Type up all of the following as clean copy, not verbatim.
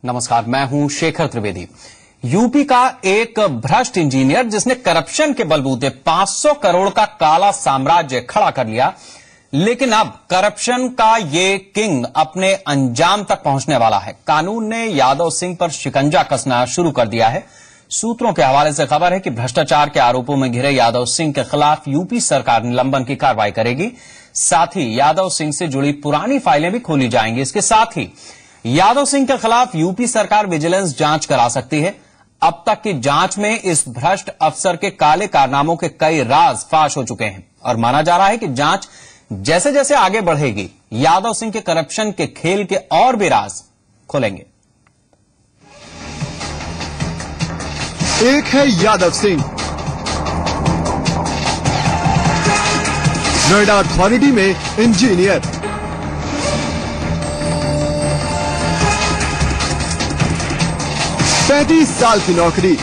नमस्कार, मैं हूं शेखर त्रिवेदी। यूपी का एक भ्रष्ट इंजीनियर जिसने करप्शन के बलबूते 500 करोड़ का काला साम्राज्य खड़ा कर लिया, लेकिन अब करप्शन का ये किंग अपने अंजाम तक पहुंचने वाला है। कानून ने यादव सिंह पर शिकंजा कसना शुरू कर दिया है। सूत्रों के हवाले से खबर है कि भ्रष्टाचार के आरोपों में घिरे यादव सिंह के खिलाफ यूपी सरकार निलंबन की कार्रवाई करेगी। साथ ही यादव सिंह से जुड़ी पुरानी फाइलें भी खोली जाएंगी। इसके साथ ही यादव सिंह के खिलाफ यूपी सरकार विजिलेंस जांच करा सकती है। अब तक की जांच में इस भ्रष्ट अफसर के काले कारनामों के कई राज फाश हो चुके हैं और माना जा रहा है कि जांच जैसे जैसे आगे बढ़ेगी, यादव सिंह के करप्शन के खेल के और भी राज खुलेंगे। एक है यादव सिंह, नोएडा अथॉरिटी में इंजीनियर। पैंतीस साल की नौकरी,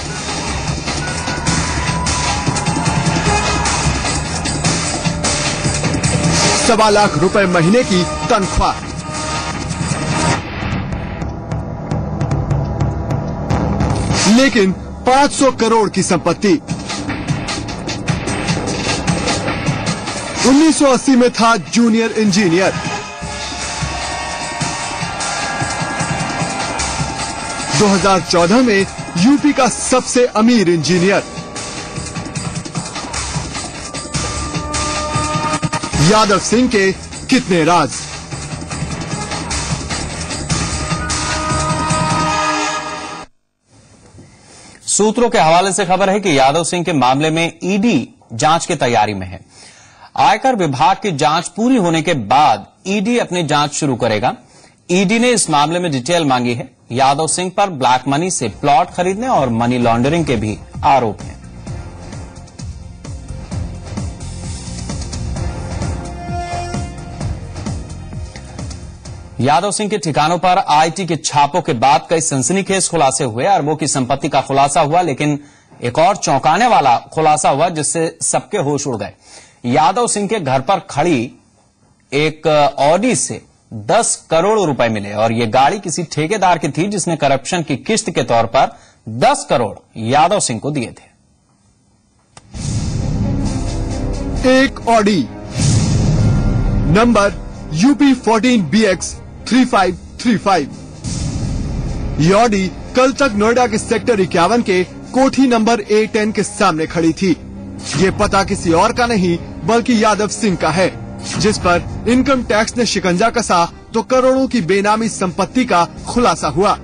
₹1.25 लाख महीने की तनख्वाह। लेकिन 500 करोड़ की संपत्ति। 1980 में था जूनियर इंजीनियर। 2014 में यूपी का सबसे अमीर इंजीनियर। यादव सिंह के कितने राज। सूत्रों के हवाले से खबर है कि यादव सिंह के मामले में ईडी जांच की तैयारी में है। आयकर विभाग की जांच पूरी होने के बाद ईडी अपनी जांच शुरू करेगा। ईडी ने इस मामले में डिटेल मांगी है। यादव सिंह पर ब्लैक मनी से प्लॉट खरीदने और मनी लॉन्ड्रिंग के भी आरोप हैं। यादव सिंह के ठिकानों पर आईटी के छापों के बाद कई सनसनीखेज खुलासे हुए। अरबों की संपत्ति का खुलासा हुआ, लेकिन एक और चौंकाने वाला खुलासा हुआ जिससे सबके होश उड़ गए। यादव सिंह के घर पर खड़ी एक ऑडी से 10 करोड़ रुपए मिले और ये गाड़ी किसी ठेकेदार की थी जिसने करप्शन की किस्त के तौर पर 10 करोड़ यादव सिंह को दिए थे। एक ऑडी नंबर UP 14BX 3535। ये ऑडी कल तक नोएडा के सेक्टर 51 के कोठी नंबर A10 के सामने खड़ी थी। ये पता किसी और का नहीं बल्कि यादव सिंह का है, जिस पर इनकम टैक्स ने शिकंजा कसा तो करोड़ों की बेनामी संपत्ति का खुलासा हुआ।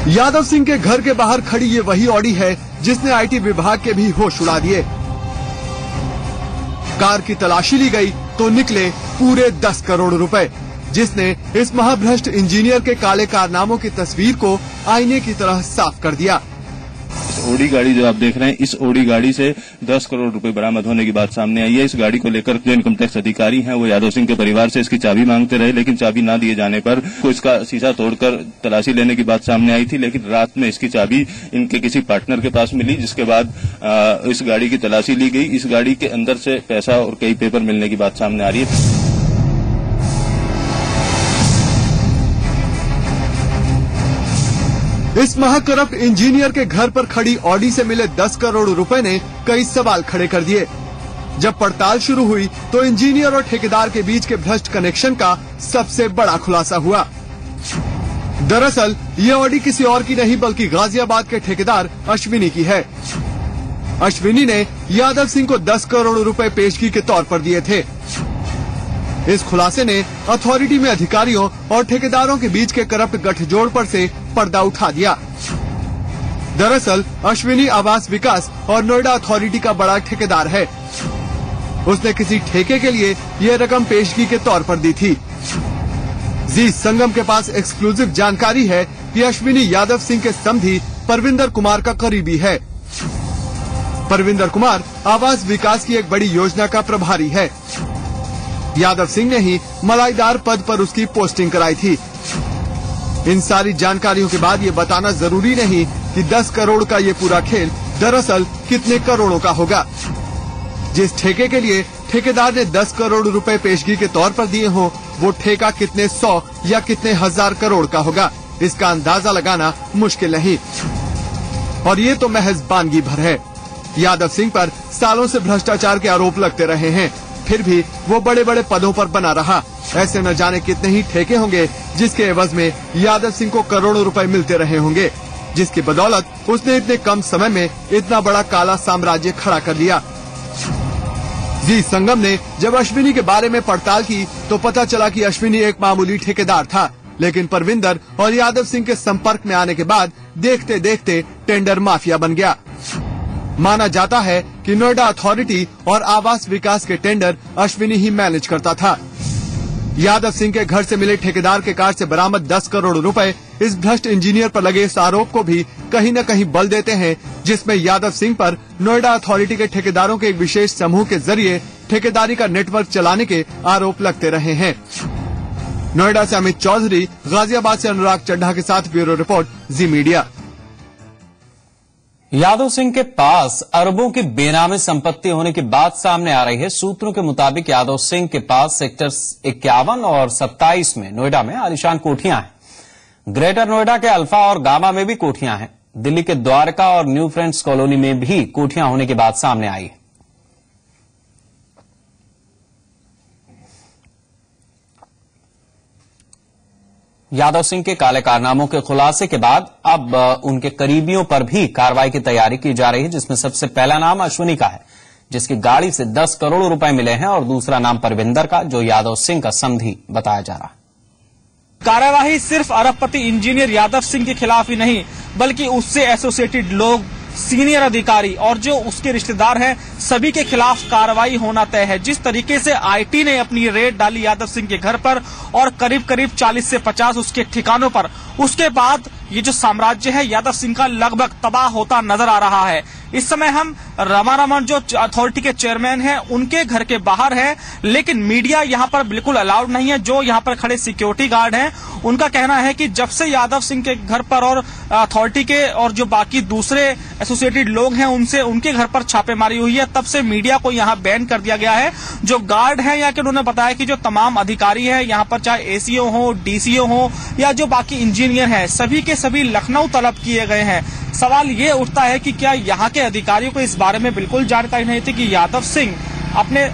यादव सिंह के घर के बाहर खड़ी ये वही ऑडी है जिसने आईटी विभाग के भी होश उड़ा दिए। कार की तलाशी ली गई तो निकले पूरे 10 करोड़ रुपए, जिसने इस महाभ्रष्ट इंजीनियर के काले कारनामों की तस्वीर को आईने की तरह साफ कर दिया। ओडी गाड़ी जो आप देख रहे हैं, इस ओडी गाड़ी से 10 करोड़ रुपए बरामद होने की बात सामने आई है। इस गाड़ी को लेकर जो इनकम टैक्स अधिकारी हैं वो यादव सिंह के परिवार से इसकी चाबी मांगते रहे, लेकिन चाबी ना दिए जाने पर इसका शीशा तोड़कर तलाशी लेने की बात सामने आई थी। लेकिन रात में इसकी चाबी इनके किसी पार्टनर के पास मिली, जिसके बाद इस गाड़ी की तलाशी ली गई। इस गाड़ी के अंदर से पैसा और कई पेपर मिलने की बात सामने आ रही है। इस महाकरप्ट इंजीनियर के घर पर खड़ी ऑडी से मिले 10 करोड़ रुपए ने कई सवाल खड़े कर दिए। जब पड़ताल शुरू हुई तो इंजीनियर और ठेकेदार के बीच के भ्रष्ट कनेक्शन का सबसे बड़ा खुलासा हुआ। दरअसल ये ऑडी किसी और की नहीं बल्कि गाजियाबाद के ठेकेदार अश्विनी की है। अश्विनी ने यादव सिंह को 10 करोड़ रुपए पेशगी के तौर पर दिए थे। इस खुलासे ने अथॉरिटी में अधिकारियों और ठेकेदारों के बीच के करप्ट गठजोड़ पर से पर्दा उठा दिया। दरअसल अश्विनी आवास विकास और नोएडा अथॉरिटी का बड़ा ठेकेदार है। उसने किसी ठेके के लिए यह रकम पेशगी के तौर पर दी थी। जी संगम के पास एक्सक्लूसिव जानकारी है कि अश्विनी यादव सिंह के समधी परविंदर कुमार का करीबी है। परविंदर कुमार आवास विकास की एक बड़ी योजना का प्रभारी है। यादव सिंह ने ही मलाईदार पद पर उसकी पोस्टिंग कराई थी। इन सारी जानकारियों के बाद ये बताना जरूरी नहीं कि 10 करोड़ का ये पूरा खेल दरअसल कितने करोड़ों का होगा। जिस ठेके के लिए ठेकेदार ने 10 करोड़ रुपए पेशगी के तौर पर दिए हों, वो ठेका कितने 100 या कितने 1000 करोड़ का होगा, इसका अंदाजा लगाना मुश्किल नहीं। और ये तो महज बानगी भर है। यादव सिंह पर सालों से भ्रष्टाचार के आरोप लगते रहे हैं, फिर भी वो बड़े बड़े पदों पर बना रहा। ऐसे न जाने कितने ही ठेके होंगे जिसके एवज में यादव सिंह को करोड़ों रुपए मिलते रहे होंगे, जिसकी बदौलत उसने इतने कम समय में इतना बड़ा काला साम्राज्य खड़ा कर लिया। जी संगम ने जब अश्विनी के बारे में पड़ताल की तो पता चला कि अश्विनी एक मामूली ठेकेदार था, लेकिन परविंदर और यादव सिंह के संपर्क में आने के बाद देखते देखते टेंडर माफिया बन गया। माना जाता है कि नोएडा अथॉरिटी और आवास विकास के टेंडर अश्विनी ही मैनेज करता था। यादव सिंह के घर से मिले ठेकेदार के कार से बरामद 10 करोड़ रुपए इस भ्रष्ट इंजीनियर पर लगे इस आरोप को भी कहीं न कहीं बल देते हैं, जिसमें यादव सिंह पर नोएडा अथॉरिटी के ठेकेदारों के एक विशेष समूह के जरिए ठेकेदारी का नेटवर्क चलाने के आरोप लगते रहे हैं। नोएडा से अमित चौधरी, गाजियाबाद से अनुराग चड्ढा के साथ ब्यूरो रिपोर्ट, जी मीडिया। यादव सिंह के पास अरबों की बेनामी संपत्ति होने की बात सामने आ रही है। सूत्रों के मुताबिक यादव सिंह के पास सेक्टर 51 और 27 में नोएडा में आलीशान कोठियां हैं। ग्रेटर नोएडा के अल्फा और गामा में भी कोठियां हैं। दिल्ली के द्वारका और न्यू फ्रेंड्स कॉलोनी में भी कोठियां होने की बात सामने आई है। यादव सिंह के काले कारनामों के खुलासे के बाद अब उनके करीबियों पर भी कार्रवाई की तैयारी की जा रही है, जिसमें सबसे पहला नाम अश्विनी का है, जिसकी गाड़ी से 10 करोड़ रुपए मिले हैं, और दूसरा नाम परविंदर का, जो यादव सिंह का समधी बताया जा रहा है। कार्यवाही सिर्फ अरबपति इंजीनियर यादव सिंह के खिलाफ ही नहीं, बल्कि उससे एसोसिएटेड लोग, सीनियर अधिकारी और जो उसके रिश्तेदार हैं, सभी के खिलाफ कार्रवाई होना तय है। जिस तरीके से आईटी ने अपनी रेड डाली यादव सिंह के घर पर और करीब करीब 40 से 50 उसके ठिकानों पर, उसके बाद ये जो साम्राज्य है यादव सिंह का लगभग तबाह होता नजर आ रहा है। इस समय हम रामारमण जो अथॉरिटी के चेयरमैन हैं उनके घर के बाहर है, लेकिन मीडिया यहां पर बिल्कुल अलाउड नहीं है। जो यहां पर खड़े सिक्योरिटी गार्ड हैं उनका कहना है कि जब से यादव सिंह के घर पर और अथॉरिटी के और जो बाकी दूसरे एसोसिएटेड लोग हैं उनसे उनके घर पर छापेमारी हुई है, तब से मीडिया को यहां बैन कर दिया गया है। जो गार्ड हैं या कि उन्होंने बताया कि जो तमाम अधिकारी हैं यहां पर, चाहे एसीओ हो, डीसीओ हो या जो बाकी इंजीनियर हैं, सभी के सभी लखनऊ तलब किए गए हैं। सवाल ये उठता है कि क्या यहाँ के अधिकारियों को इस बारे में बिल्कुल जानकारी नहीं थी कि यादव सिंह अपने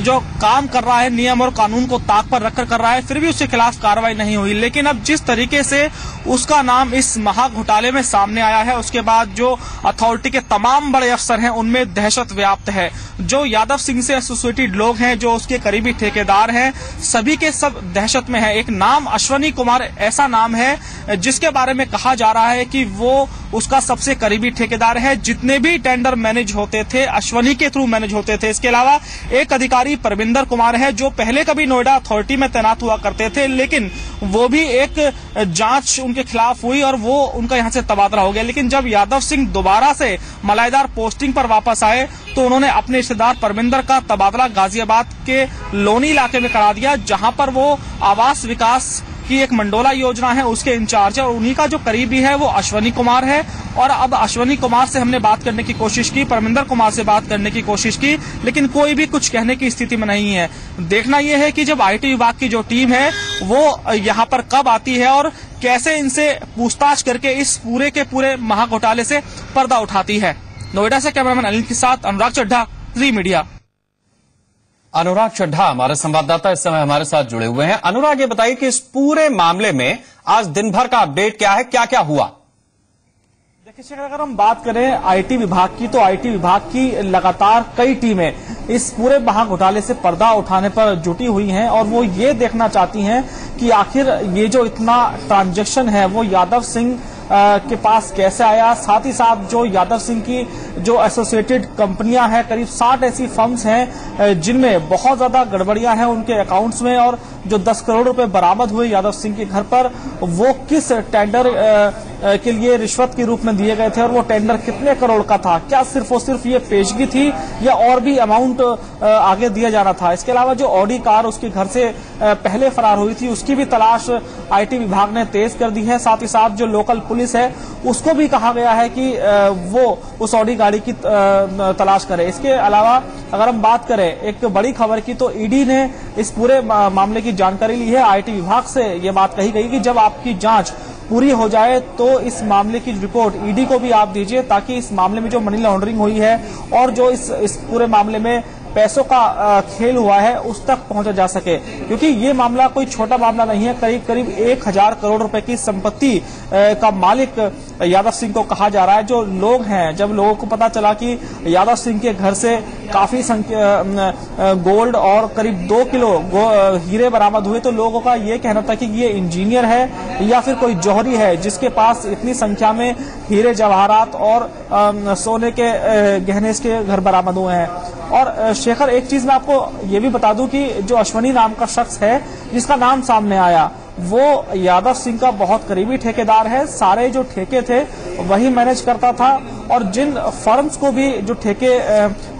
जो काम कर रहा है नियम और कानून को ताक पर रखकर कर रहा है, फिर भी उसके खिलाफ कार्रवाई नहीं हुई। लेकिन अब जिस तरीके से उसका नाम इस महा घोटाले में सामने आया है, उसके बाद जो अथॉरिटी के तमाम बड़े अफसर हैं उनमें दहशत व्याप्त है। जो यादव सिंह से एसोसिएटेड लोग हैं, जो उसके करीबी ठेकेदार हैं, सभी के सब दहशत में है। एक नाम अश्विनी कुमार ऐसा नाम है जिसके बारे में कहा जा रहा है कि वो उसका सबसे करीबी ठेकेदार है। जितने भी टेंडर मैनेज होते थे अश्विनी के थ्रू मैनेज होते थे। इसके अलावा एक अधिकारी परविंदर कुमार है जो पहले कभी नोएडा अथॉरिटी में तैनात हुआ करते थे, लेकिन वो भी एक जांच उनके खिलाफ हुई और वो उनका यहां से तबादला हो गया। लेकिन जब यादव सिंह दोबारा से मलाईदार पोस्टिंग पर वापस आए तो उन्होंने अपने रिश्तेदार परविंदर का तबादला गाजियाबाद के लोनी इलाके में करा दिया, जहां पर वो आवास विकास की एक मंडोला योजना है उसके इंचार्ज है, और उन्हीं का जो करीबी है वो अश्विनी कुमार है। और अब अश्विनी कुमार से हमने बात करने की कोशिश की, परविंदर कुमार से बात करने की कोशिश की, लेकिन कोई भी कुछ कहने की स्थिति में नहीं है। देखना यह है कि जब आईटी विभाग की जो टीम है वो यहाँ पर कब आती है और कैसे इनसे पूछताछ करके इस पूरे के पूरे महाघोटाले से पर्दा उठाती है। नोएडा से कैमरामैन अनिल के साथ अनुराग चड्ढा, जी मीडिया। अनुराग चड्ढा हमारे संवाददाता इस समय हमारे साथ जुड़े हुए हैं। अनुराग, ये बताइए कि इस पूरे मामले में आज दिन भर का अपडेट क्या है, क्या क्या हुआ? देखिए, अगर हम बात करें आईटी विभाग की, तो आईटी विभाग की लगातार कई टीमें इस पूरे महाघोटाले से पर्दा उठाने पर जुटी हुई हैं और वो ये देखना चाहती हैं कि आखिर ये जो इतना ट्रांजैक्शन है वो यादव सिंह के पास कैसे आया। साथ ही साथ जो यादव सिंह की जो एसोसिएटेड कंपनियां हैं, करीब 60 ऐसी फर्म्स हैं जिनमें बहुत ज्यादा गड़बड़ियां हैं उनके अकाउंट्स में, और जो 10 करोड़ रुपए बरामद हुए यादव सिंह के घर पर, वो किस टेंडर के लिए रिश्वत के रूप में दिए गए थे और वो टेंडर कितने करोड़ का था, क्या सिर्फ और सिर्फ ये पेशगी थी या और भी अमाउंट आगे दिया जाना था। इसके अलावा जो ऑडी कार उसके घर से पहले फरार हुई थी उसकी भी तलाश आईटी विभाग ने तेज कर दी है। साथ ही साथ जो लोकल पुलिस है उसको भी कहा गया है कि वो उस ऑडी गाड़ी की तलाश करे। इसके अलावा अगर हम बात करें एक बड़ी खबर की, तो ईडी ने इस पूरे मामले की जानकारी ली है। आईटी विभाग से ये बात कही गई कि जब आपकी जांच पूरी हो जाए तो इस मामले की रिपोर्ट ईडी को भी आप दीजिए, ताकि इस मामले में जो मनी लॉन्ड्रिंग हुई है और जो इस पूरे मामले में पैसों का खेल हुआ है उस तक पहुंचा जा सके, क्योंकि ये मामला कोई छोटा मामला नहीं है। करीब करीब 1000 करोड़ रुपए की संपत्ति का मालिक यादव सिंह को कहा जा रहा है। जो लोग हैं, जब लोगों को पता चला कि यादव सिंह के घर से काफी गोल्ड और करीब 2 किलो हीरे बरामद हुए, तो लोगों का ये कहना था कि ये इंजीनियर है या फिर कोई जौहरी है जिसके पास इतनी संख्या में हीरे जवाहरात और सोने के गहने इसके घर बरामद हुए हैं। और शेखर, एक चीज मैं आपको ये भी बता दूं कि जो अश्वनी नाम का शख्स है जिसका नाम सामने आया, वो यादव सिंह का बहुत करीबी ठेकेदार है। सारे जो ठेके थे वही मैनेज करता था और जिन फर्म्स को भी जो ठेके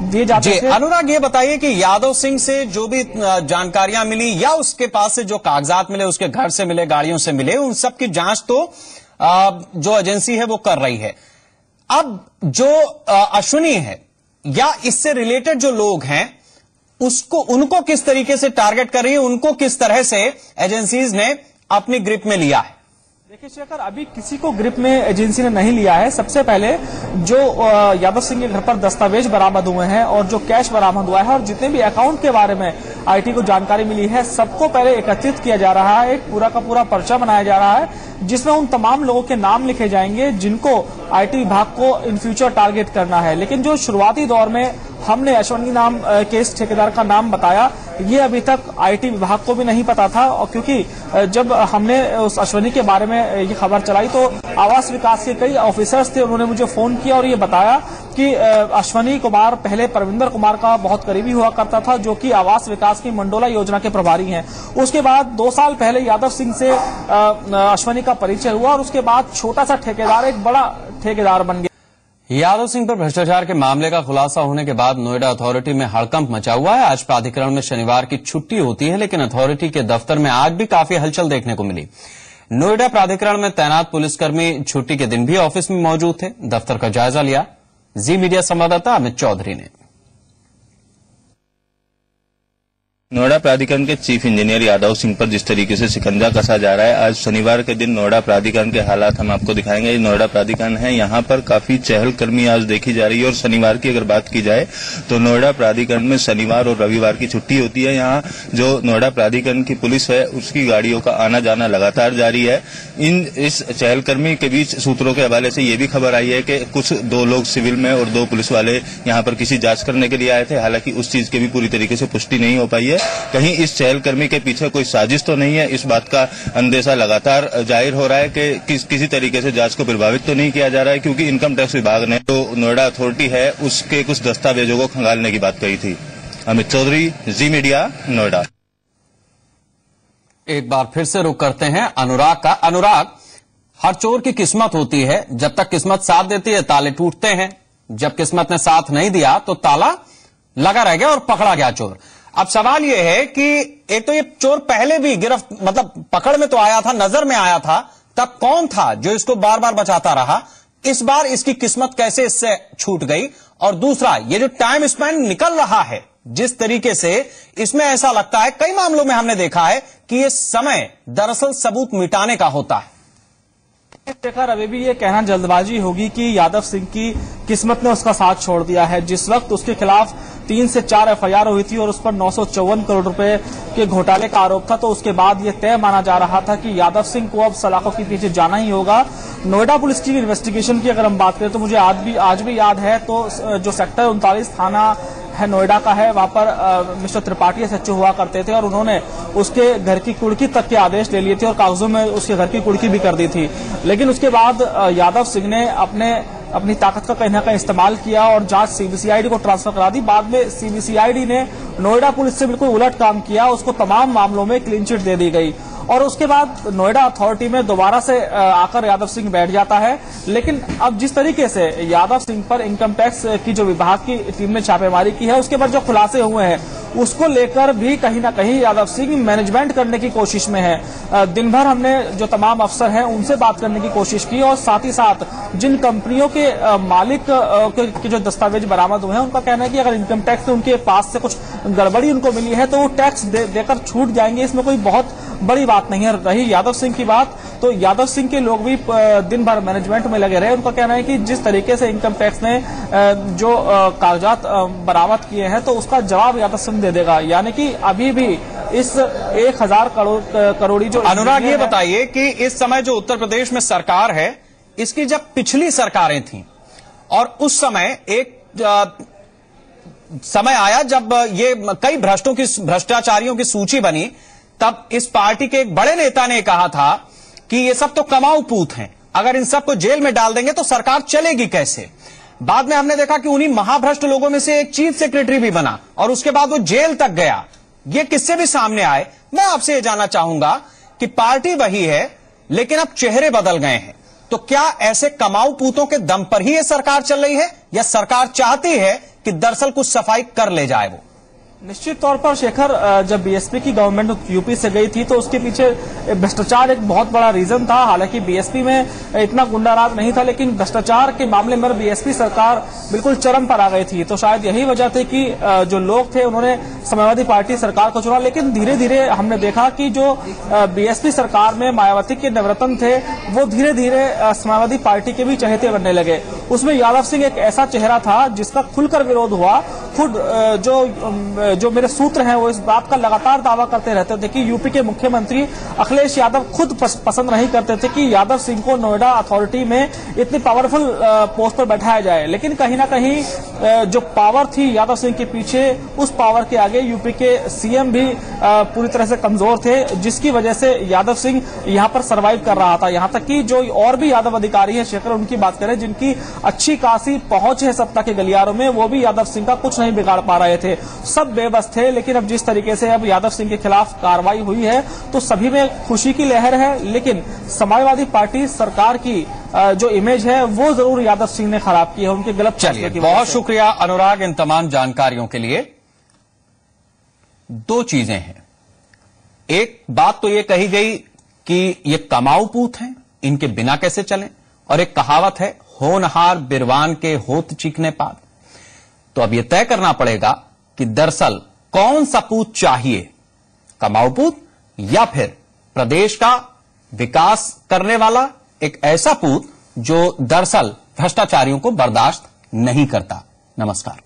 दिए जाते थे। अनुराग, ये बताइए कि यादव सिंह से जो भी जानकारियां मिली या उसके पास से जो कागजात मिले, उसके घर से मिले, गाड़ियों से मिले, उन सब की जांच तो जो एजेंसी है वो कर रही है। अब जो अश्वनी है या इससे रिलेटेड जो लोग हैं उनको किस तरीके से टारगेट कर रही है, उनको किस तरह से एजेंसीज ने अपनी ग्रिप में लिया है? देखिए शेखर, अभी किसी को ग्रिप में एजेंसी ने नहीं लिया है। सबसे पहले जो यादव सिंह के घर पर दस्तावेज बरामद हुए हैं और जो कैश बरामद हुआ है और जितने भी अकाउंट के बारे में आईटी को जानकारी मिली है, सबको पहले एकत्रित किया जा रहा है। एक पूरा का पूरा पर्चा बनाया जा रहा है जिसमें उन तमाम लोगों के नाम लिखे जाएंगे जिनको आईटी विभाग को इन फ्यूचर टारगेट करना है। लेकिन जो शुरुआती दौर में हमने अश्वनी नाम के इस ठेकेदार का नाम बताया, ये अभी तक आईटी विभाग को भी नहीं पता था। और क्योंकि जब हमने उस अश्वनी के बारे में ये खबर चलाई तो आवास विकास के कई ऑफिसर्स थे, उन्होंने मुझे फोन किया और ये बताया कि अश्वनी कुमार पहले परविंदर कुमार का बहुत करीबी हुआ करता था, जो कि आवास विकास की मंडोला योजना के प्रभारी हैं। उसके बाद 2 साल पहले यादव सिंह से अश्वनी का परिचय हुआ और उसके बाद छोटा सा ठेकेदार एक बड़ा ठेकेदार बन गया। यादव सिंह पर भ्रष्टाचार के मामले का खुलासा होने के बाद नोएडा अथॉरिटी में हड़कंप मचा हुआ है। आज प्राधिकरण में शनिवार की छुट्टी होती है, लेकिन अथॉरिटी के दफ्तर में आज भी काफी हलचल देखने को मिली। नोएडा प्राधिकरण में तैनात पुलिसकर्मी छुट्टी के दिन भी ऑफिस में मौजूद थे। दफ्तर का जायजा लिया जी मीडिया संवाददाता अमित चौधरी ने। नोएडा प्राधिकरण के चीफ इंजीनियर यादव सिंह पर जिस तरीके से शिकंजा कसा जा रहा है, आज शनिवार के दिन नोएडा प्राधिकरण के हालात हम आपको दिखाएंगे। नोएडा प्राधिकरण है, यहाँ पर काफी चहलकदमी आज देखी जा रही है। और शनिवार की अगर बात की जाए तो नोएडा प्राधिकरण में शनिवार और रविवार की छुट्टी होती है। यहाँ जो नोएडा प्राधिकरण की पुलिस है उसकी गाड़ियों का आना जाना लगातार जारी है। इस चहलकदमी के बीच सूत्रों के हवाले से ये भी खबर आई है कि कुछ 2 लोग सिविल में और 2 पुलिस वाले यहाँ पर किसी जांच करने के लिए आए थे। हालांकि उस चीज की भी पूरी तरीके से पुष्टि नहीं हो पाई है। कहीं इस चहलकदमी के पीछे कोई साजिश तो नहीं है, इस बात का अंदेशा लगातार जाहिर हो रहा है कि किसी तरीके से जांच को प्रभावित तो नहीं किया जा रहा है, क्योंकि इनकम टैक्स विभाग ने जो नोएडा अथॉरिटी है उसके कुछ दस्तावेजों को खंगालने की बात कही थी। अमित चौधरी, जी मीडिया, नोएडा। एक बार फिर से रुक करते हैं अनुराग का। अनुराग, हर चोर की किस्मत होती है, जब तक किस्मत साथ देती है ताले टूटते हैं। जब किस्मत ने साथ नहीं दिया तो ताला लगा रह गया और पकड़ा गया चोर। अब सवाल यह है कि एक तो ये चोर पहले भी पकड़ में तो आया था, नजर में आया था, तब कौन था जो इसको बार बार बचाता रहा? इस बार इसकी किस्मत कैसे इससे छूट गई? और दूसरा, ये जो टाइम स्पेंड निकल रहा है जिस तरीके से, इसमें ऐसा लगता है, कई मामलों में हमने देखा है कि ये समय दरअसल सबूत मिटाने का होता है। शेखर, अभी भी ये कहना जल्दबाजी होगी कि यादव सिंह की किस्मत ने उसका साथ छोड़ दिया है। जिस वक्त उसके खिलाफ 3 से 4 एफआईआर हुई थी और उस पर 954 करोड़ रुपए के घोटाले का आरोप था, तो उसके बाद ये तय माना जा रहा था कि यादव सिंह को अब सलाखों के पीछे जाना ही होगा। नोएडा पुलिस की इन्वेस्टिगेशन की अगर हम बात करें तो मुझे आज भी याद है, तो जो सेक्टर 39 थाना है नोएडा का है, वहां पर मिस्टर त्रिपाठी एसएचओ हुआ करते थे और उन्होंने उसके घर की कुर्की तक के आदेश ले लिए थे और कागजों में उसके घर की कुर्की भी कर दी थी। लेकिन उसके बाद यादव सिंह ने अपने अपनी ताकत का कहीं ना कहीं इस्तेमाल किया और जांच सीबीसीआईडी को ट्रांसफर करा दी। बाद में सीबीसीआईडी ने नोएडा पुलिस से बिल्कुल उलट काम किया, उसको तमाम मामलों में क्लीन चिट दे दी गई और उसके बाद नोएडा अथॉरिटी में दोबारा से आकर यादव सिंह बैठ जाता है। लेकिन अब जिस तरीके से यादव सिंह पर इनकम टैक्स की जो विभाग की टीम ने छापेमारी की है, उसके बाद जो खुलासे हुए हैं उसको लेकर भी कहीं ना कहीं यादव सिंह मैनेजमेंट करने की कोशिश में है। दिन भर हमने जो तमाम अफसर हैं उनसे बात करने की कोशिश की और साथ ही साथ जिन कंपनियों के मालिक के जो दस्तावेज बरामद हुए हैं उनका कहना है कि अगर इनकम टैक्स में उनके पास से कुछ गड़बड़ी उनको मिली है तो वो टैक्स देकर छूट जाएंगे, इसमें कोई बहुत बड़ी बात नहीं है। रही यादव सिंह की बात, तो यादव सिंह के लोग भी दिन भर मैनेजमेंट में लगे रहे। उनका कहना है कि जिस तरीके से इनकम टैक्स ने जो कागजात बरामद किए हैं तो उसका जवाब यादव सिंह दे देगा, यानी कि अभी भी इस 1000 करोड़ी जो अनुराग ये बताइए कि इस समय जो उत्तर प्रदेश में सरकार है, इसकी जब पिछली सरकारें थीं और उस समय एक समय आया जब ये कई भ्रष्टाचारियों की सूची बनी, तब इस पार्टी के एक बड़े नेता ने कहा था कि ये सब तो कमाऊ पूत हैं, अगर इन सबको जेल में डाल देंगे तो सरकार चलेगी कैसे। बाद में हमने देखा कि उन्हीं महाभ्रष्ट लोगों में से एक चीफ सेक्रेटरी भी बना और उसके बाद वो जेल तक गया। ये किससे भी सामने आए। मैं आपसे ये जानना चाहूंगा कि पार्टी वही है लेकिन अब चेहरे बदल गए हैं, तो क्या ऐसे कमाऊ पूतों के दम पर ही ये सरकार चल रही है या सरकार चाहती है कि दरअसल कुछ सफाई कर ले जाए वो? निश्चित तौर पर शेखर, जब बीएसपी की गवर्नमेंट यूपी से गई थी तो उसके पीछे भ्रष्टाचार एक बहुत बड़ा रीजन था। हालांकि बीएसपी में इतना गुंडाराज नहीं था, लेकिन भ्रष्टाचार के मामले में बीएसपी सरकार बिल्कुल चरम पर आ गई थी। तो शायद यही वजह थी कि जो लोग थे उन्होंने समाजवादी पार्टी सरकार को चुना। लेकिन धीरे धीरे हमने देखा कि जो बीएसपी सरकार में मायावती के नवरत्न थे वो धीरे धीरे समाजवादी पार्टी के भी चहेते बनने लगे। उसमें यादव सिंह एक ऐसा चेहरा था जिसका खुलकर विरोध हुआ। खुद जो मेरे सूत्र हैं वो इस बात का लगातार दावा करते रहते थे कि यूपी के मुख्यमंत्री अखिलेश यादव खुद पसंद नहीं करते थे कि यादव सिंह को नोएडा अथॉरिटी में इतनी पावरफुल पोस्ट पर बैठाया जाए। लेकिन कहीं ना कहीं जो पावर थी यादव सिंह के पीछे, उस पावर के आगे यूपी के सीएम भी पूरी तरह से कमजोर थे, जिसकी वजह से यादव सिंह यहां पर सर्वाइव कर रहा था। यहां तक कि जो और भी यादव अधिकारी हैं शेखर, उनकी बात करें जिनकी अच्छी खासी पहुंच है सत्ता के गलियारों में, वो भी यादव सिंह का कुछ नहीं बिगाड़ पा रहे थे, सब बेबस थे। लेकिन अब जिस तरीके से अब यादव सिंह के खिलाफ कार्रवाई हुई है तो सभी में खुशी की लहर है। लेकिन समाजवादी पार्टी सरकार की जो इमेज है वो जरूर यादव सिंह ने खराब की है, उनके गलत फैसले की वजह से। बहुत शुक्रिया अनुराग इन तमाम जानकारियों के लिए। दो चीजें हैं, एक बात तो ये कही गई कि ये कमाऊ पूत हैं, इनके बिना कैसे चलें, और एक कहावत है होनहार बिरवान के होत चीखने पात। तो अब यह तय करना पड़ेगा कि दरअसल कौन सा पूत चाहिए, कमाऊ पूत या फिर प्रदेश का विकास करने वाला एक ऐसा पूत जो दरअसल भ्रष्टाचारियों को बर्दाश्त नहीं करता। नमस्कार।